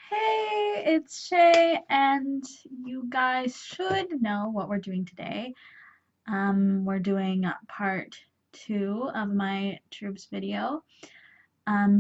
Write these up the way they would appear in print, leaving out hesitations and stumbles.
Hey, it's Shay, and you guys should know what we're doing today. We're doing part 2 of my troops video.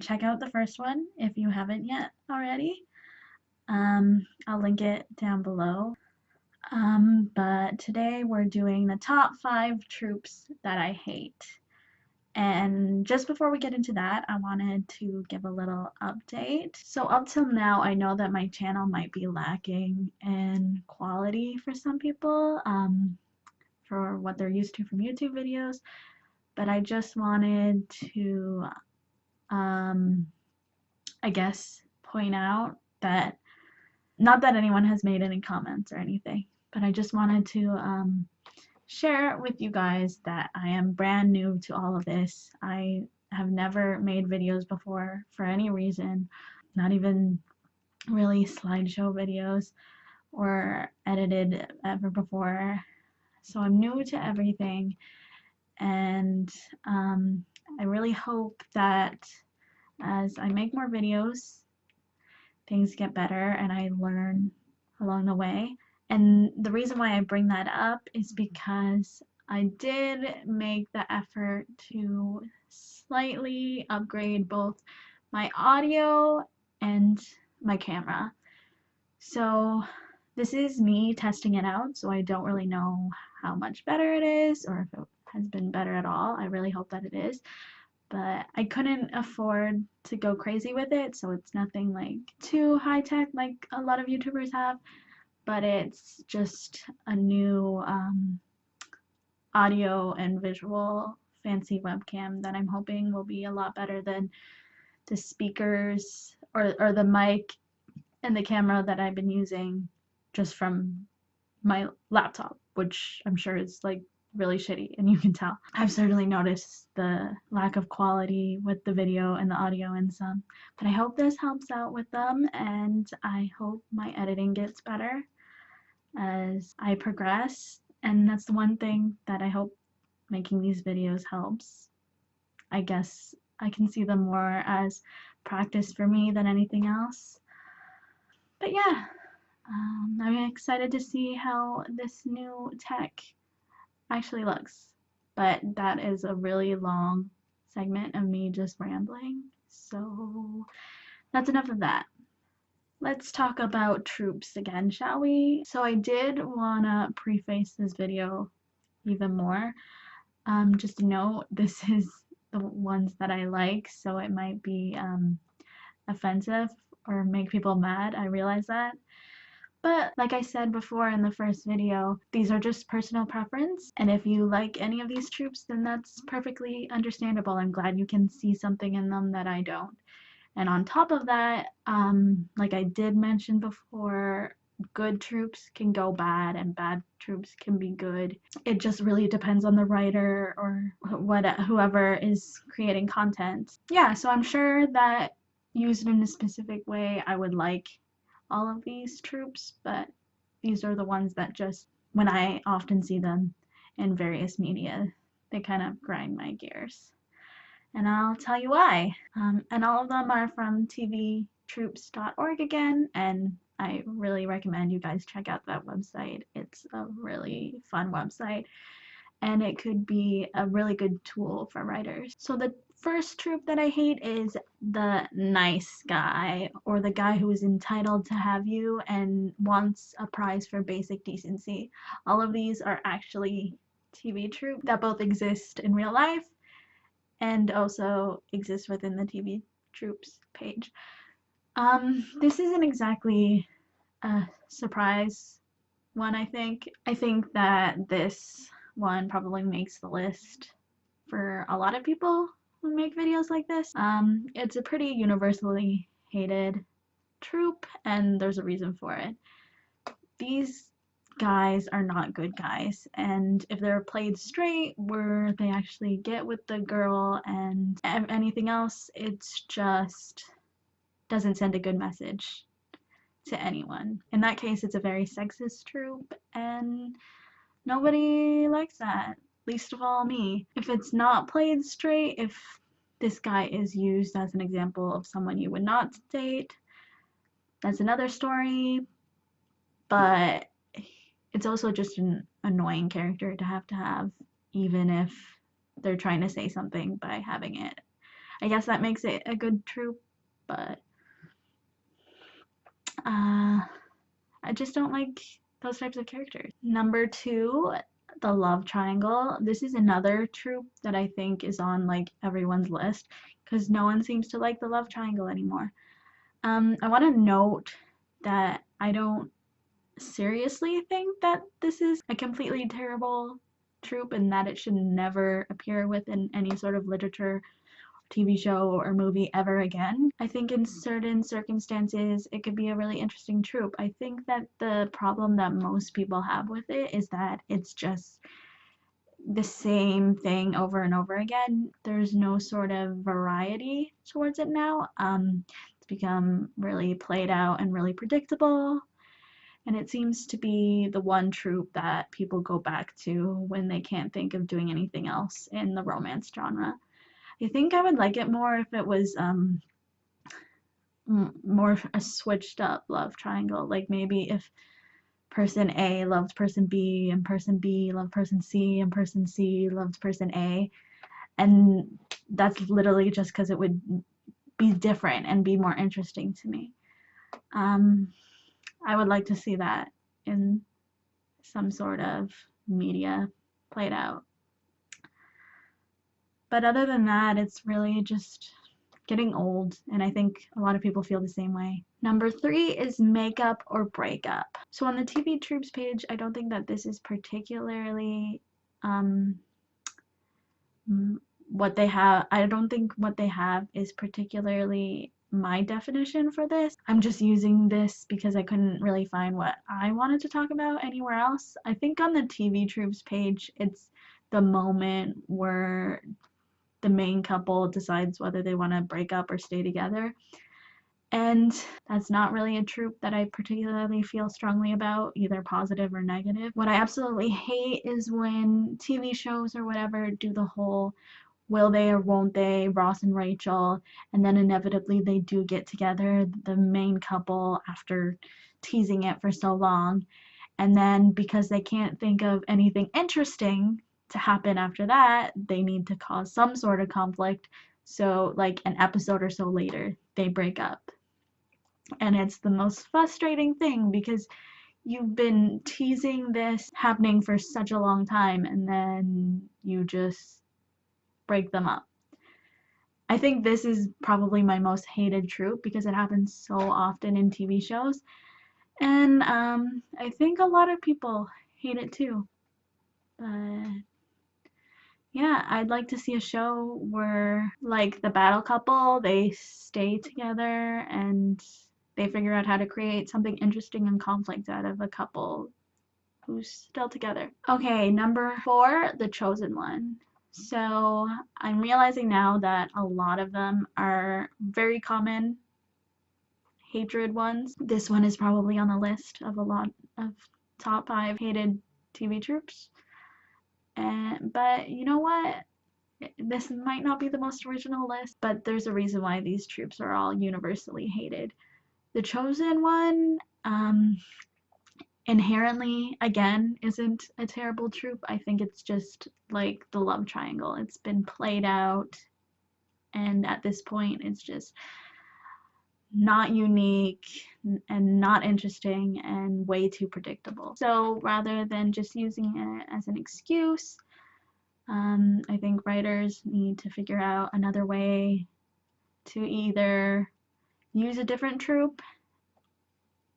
Check out the first one if you haven't yet already. I'll link it down below. But today we're doing the top 5 troops that I hate. And just before we get into that, I wanted to give a little update. So up till now, I know that my channel might be lacking in quality for some people, for what they're used to from YouTube videos, but I just wanted to, I guess, point out that, not that anyone has made any comments or anything, but I just wanted to, share with you guys that I am brand new to all of this. I have never made videos before for any reason, not even really slideshow videos or edited ever before. So I'm new to everything, and I really hope that as I make more videos, things get better and I learn along the way. And the reason why I bring that up is because I did make the effort to slightly upgrade both my audio and my camera. So this is me testing it out, so I don't really know how much better it is or if it has been better at all. I really hope that it is, but I couldn't afford to go crazy with it, so it's nothing like too high tech like a lot of YouTubers have, but it's just a new audio and visual fancy webcam that I'm hoping will be a lot better than the speakers or the mic and the camera that I've been using just from my laptop, which I'm sure is like really shitty, and you can tell. I've certainly noticed the lack of quality with the video and the audio in some, but I hope this helps out with them, and I hope my editing gets better as I progress, and that's the one thing that I hope making these videos helps. I guess I can see them more as practice for me than anything else. But yeah, I'm excited to see how this new tech actually looks. But that is a really long segment of me just rambling. So that's enough of that. Let's talk about troops again, shall we? So I did want to preface this video even more. Just to note, this is the ones that I like, so it might be offensive or make people mad. I realize that. But like I said before in the first video, these are just personal preference, and if you like any of these troops, then that's perfectly understandable. I'm glad you can see something in them that I don't. And on top of that, like I did mention before, good troops can go bad and bad troops can be good. It just really depends on the writer or whoever is creating content. Yeah, so I'm sure that used in a specific way, I would like all of these troops, but these are the ones that just, when I often see them in various media, they kind of grind my gears. And I'll tell you why. And all of them are from tvtroops.org again, and I really recommend you guys check out that website. It's a really fun website, and it could be a really good tool for writers. So the first trope that I hate is the nice guy, or the guy who is entitled to have you and wants a prize for basic decency. All of these are actually TV trope that both exist in real life and also exist within the TV Troops page. This isn't exactly a surprise one, I think. I think that this one probably makes the list for a lot of people who make videos like this. It's a pretty universally hated trope, and there's a reason for it. These guys are not good guys, and if they're played straight where they actually get with the girl and anything else, it's just doesn't send a good message to anyone. In that case, it's a very sexist trope, and nobody likes that, least of all me. If it's not played straight, if this guy is used as an example of someone you would not date, That's another story, but it's also just an annoying character to have, even if they're trying to say something by having it. I guess that makes it a good trope, but I just don't like those types of characters. Number 2, the love triangle. This is another trope that I think is on like everyone's list because no one seems to like the love triangle anymore. I want to note that I don't seriously think that this is a completely terrible trope and that it should never appear within any sort of literature, TV show, or movie ever again. I think in certain circumstances it could be a really interesting trope. I think that the problem that most people have with it is that it's just the same thing over and over again. There's no sort of variety towards it now. It's become really played out and really predictable. And it seems to be the one trope that people go back to when they can't think of doing anything else in the romance genre. I think I would like it more if it was more a switched up love triangle. Like maybe if person A loved person B and person B loved person C and person C loved person A. And that's literally just because it would be different and be more interesting to me. I would like to see that in some sort of media played out. But other than that, it's really just getting old, and I think a lot of people feel the same way. Number 3 is makeup or breakup. So on the TV Tropes page, I don't think that this is particularly what they have. I don't think what they have is particularly my definition for this. I'm just using this because I couldn't really find what I wanted to talk about anywhere else. I think on the TV Tropes page, it's the moment where the main couple decides whether they want to break up or stay together. And that's not really a trope that I particularly feel strongly about, either positive or negative. What I absolutely hate is when TV shows or whatever do the whole will they or won't they, Ross and Rachel, and then inevitably they do get together, the main couple, after teasing it for so long. And then because they can't think of anything interesting to happen after that, they need to cause some sort of conflict. So, like an episode or so later, they break up. And it's the most frustrating thing because you've been teasing this happening for such a long time and then you just break them up. I think this is probably my most hated trope because it happens so often in TV shows. And I think a lot of people hate it too. But yeah, I'd like to see a show where, like, the battle couple, they stay together and they figure out how to create something interesting and conflict out of a couple who's still together. Okay, number 4, The Chosen One. So I'm realizing now that a lot of them are very common hatred ones. This one is probably on the list of a lot of top 5 hated TV tropes. But you know what? This might not be the most original list, but there's a reason why these tropes are all universally hated. The Chosen One, inherently, again, isn't a terrible trope. I think it's just like the love triangle. It's been played out, and at this point, it's just not unique and not interesting and way too predictable. So rather than just using it as an excuse, I think writers need to figure out another way to either use a different trope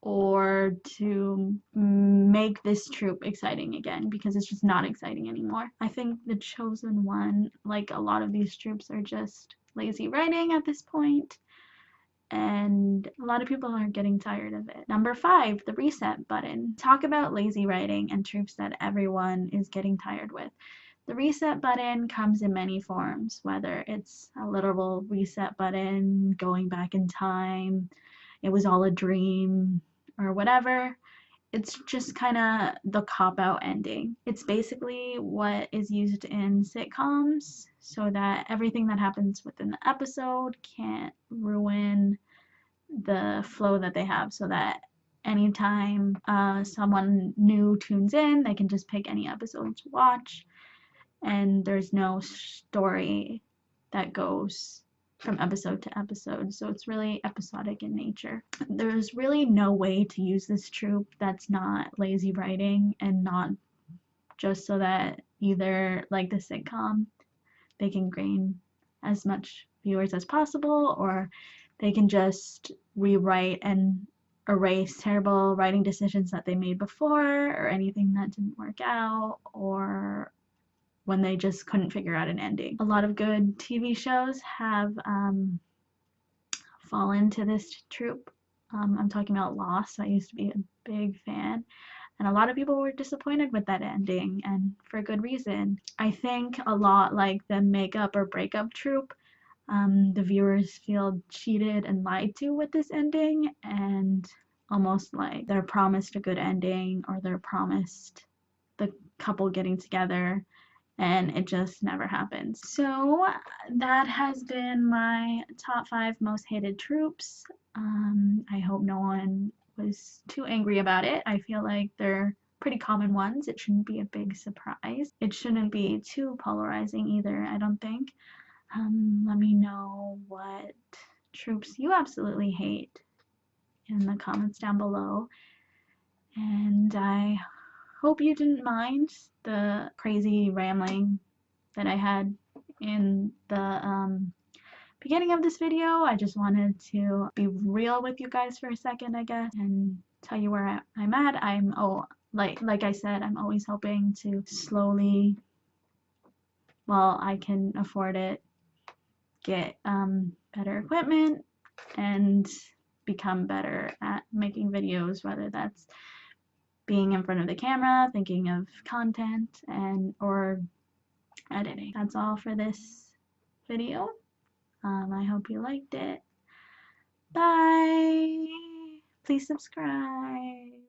or to make this trope exciting again, because it's just not exciting anymore. I think The Chosen One, like a lot of these tropes, are just lazy writing at this point, and a lot of people are getting tired of it. Number 5, the reset button. Talk about lazy writing and tropes that everyone is getting tired with. The reset button comes in many forms, whether it's a literal reset button, going back in time, it was all a dream, or whatever. It's just kind of the cop-out ending. It's basically what is used in sitcoms so that everything that happens within the episode can't ruin the flow that they have, so that anytime someone new tunes in, they can just pick any episode to watch, and there's no story that goes from episode to episode, so it's really episodic in nature. There's really no way to use this troupe that's not lazy writing, and not just so that either, like the sitcom, they can gain as much viewers as possible, or they can just rewrite and erase terrible writing decisions that they made before, or anything that didn't work out, or when they just couldn't figure out an ending. A lot of good TV shows have fallen to this troupe. I'm talking about Lost. I used to be a big fan, and a lot of people were disappointed with that ending, and for good reason. I think a lot like the makeup or breakup troupe, the viewers feel cheated and lied to with this ending, and almost like they're promised a good ending, or they're promised the couple getting together, and it just never happens. So that has been my top 5 most hated tropes. I hope no one was too angry about it. I feel like they're pretty common ones. It shouldn't be a big surprise. It shouldn't be too polarizing either, I don't think. Let me know what tropes you absolutely hate in the comments down below. And I hope you didn't mind the crazy rambling that I had in the beginning of this video. I just wanted to be real with you guys for a second, I guess, and tell you where I'm at. Like I said, I'm always hoping to slowly, while I can afford it, get better equipment and become better at making videos, whether that's being in front of the camera, thinking of content, or editing. That's all for this video. I hope you liked it. Bye! Please subscribe.